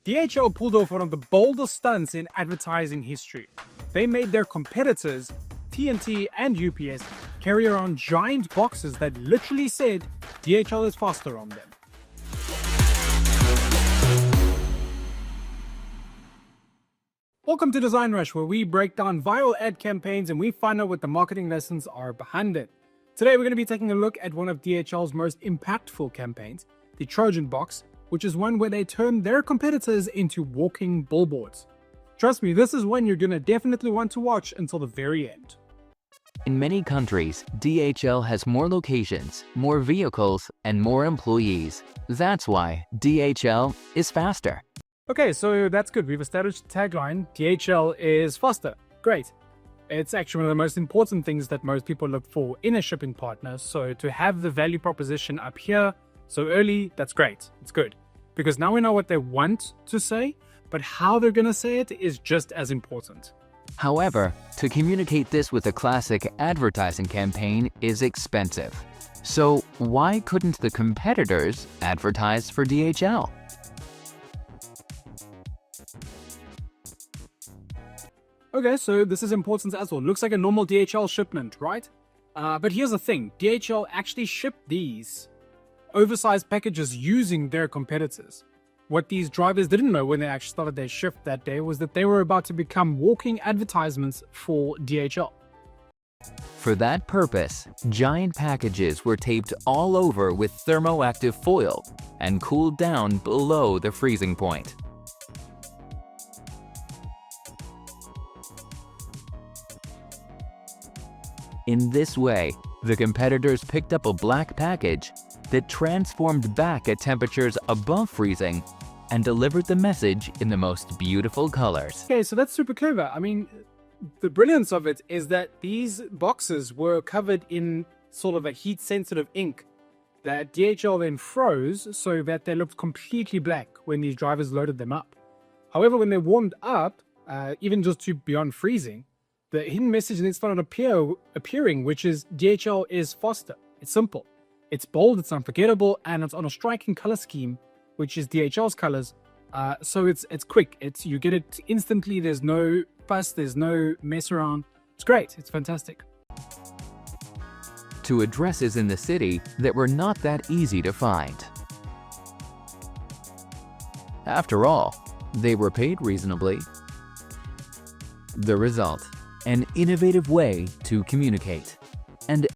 DHL pulled off one of the boldest stunts in advertising history. They made their competitors, TNT and UPS, carry around giant boxes that literally said DHL is faster on them. Welcome to Design Rush, where we break down viral ad campaigns and we find out what the marketing lessons are behind it. Today we're going to be taking a look at one of DHL's most impactful campaigns, the Trojan Box, which is one where they turn their competitors into walking billboards. Trust me, this is one you're going to definitely want to watch until the very end. In many countries, DHL has more locations, more vehicles, and more employees. That's why DHL is faster. Okay, so that's good. We've established the tagline, DHL is faster. Great. It's actually one of the most important things that most people look for in a shipping partner. So to have the value proposition up here so early, that's great. It's good. Because now we know what they want to say, but how they're going to say it is just as important. However, to communicate this with a classic advertising campaign is expensive. So why couldn't the competitors advertise for DHL? Okay, so this is important as well. Looks like a normal DHL shipment, right? But here's the thing. DHL actually shipped these oversized packages using their competitors. What these drivers didn't know when they actually started their shift that day was that they were about to become walking advertisements for DHL. For that purpose, giant packages were taped all over with thermoactive foil and cooled down below the freezing point. In this way, the competitors picked up a black package that transformed back at temperatures above freezing and delivered the message in the most beautiful colors. Okay, so that's super clever. I mean, the brilliance of it is that these boxes were covered in sort of a heat-sensitive ink that DHL then froze so that they looked completely black when these drivers loaded them up. However, when they warmed up, even just to beyond freezing, the hidden message then started appearing, which is DHL is faster. It's simple. It's bold, it's unforgettable, and it's on a striking color scheme, which is DHL's colors. So it's quick. You get it instantly. There's no fuss. There's no mess around. It's great. It's fantastic. To addresses in the city that were not that easy to find. After all, they were paid reasonably. The result: an innovative way to communicate. And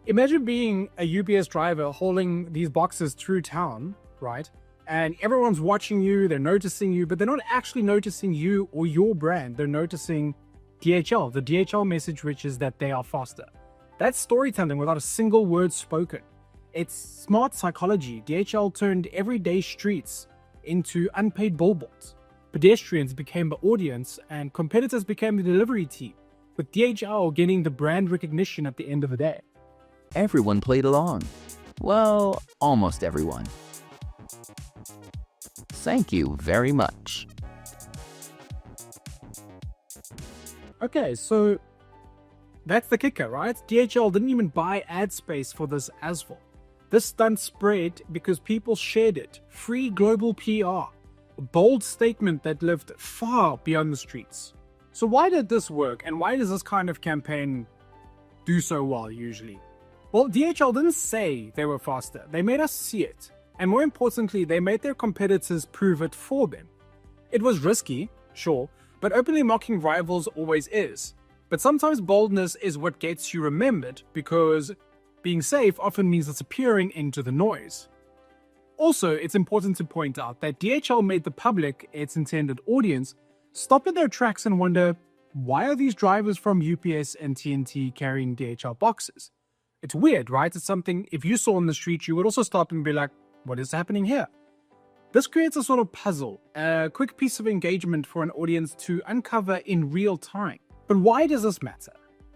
imagine being a UPS driver hauling these boxes through town, right? And everyone's watching you, they're noticing you, but they're not actually noticing you or your brand. They're noticing DHL, the DHL message, which is that they are faster. That's storytelling without a single word spoken. It's smart psychology. DHL turned everyday streets into unpaid billboards. Pedestrians became the audience and competitors became the delivery team, with DHL getting the brand recognition at the end of the day. Everyone played along. Well, almost everyone. Thank you very much. Okay, so that's the kicker, right? DHL didn't even buy ad space for this as well. This stunt spread because people shared it. Free global PR. A bold statement that lived far beyond the streets. So why did this work, and why does this kind of campaign do so well usually? Well, DHL didn't say they were faster. They made us see it. And more importantly, they made their competitors prove it for them. It was risky, sure, but openly mocking rivals always is. But sometimes boldness is what gets you remembered, because being safe often means disappearing into the noise. Also, it's important to point out that DHL made the public, its intended audience, stop in their tracks and wonder, why are these drivers from UPS and TNT carrying DHL boxes? It's weird, right? It's something, if you saw on the street, you would also stop and be like, what is happening here? This creates a sort of puzzle, a quick piece of engagement for an audience to uncover in real time. But why does this matter?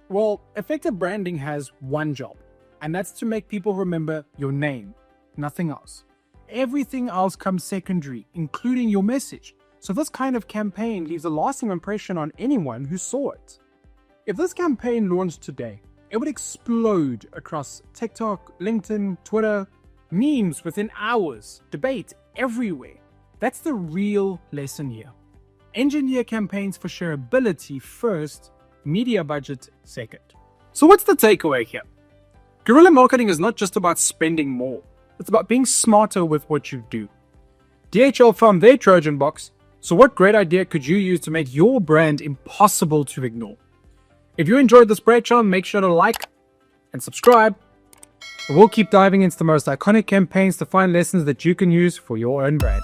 Well, effective branding has one job, and that's to make people remember your name, nothing else. Everything else comes secondary, including your message. So this kind of campaign leaves a lasting impression on anyone who saw it. If this campaign launched today, it would explode across TikTok, LinkedIn, Twitter, memes within hours, debate everywhere. That's the real lesson here. Engineer campaigns for shareability first, media budget second. So what's the takeaway here? Guerrilla marketing is not just about spending more. It's about being smarter with what you do. DHL found their Trojan Box, so what great idea could you use to make your brand impossible to ignore? If you enjoyed this breakdown, make sure to like and subscribe. We'll keep diving into the most iconic campaigns to find lessons that you can use for your own brand.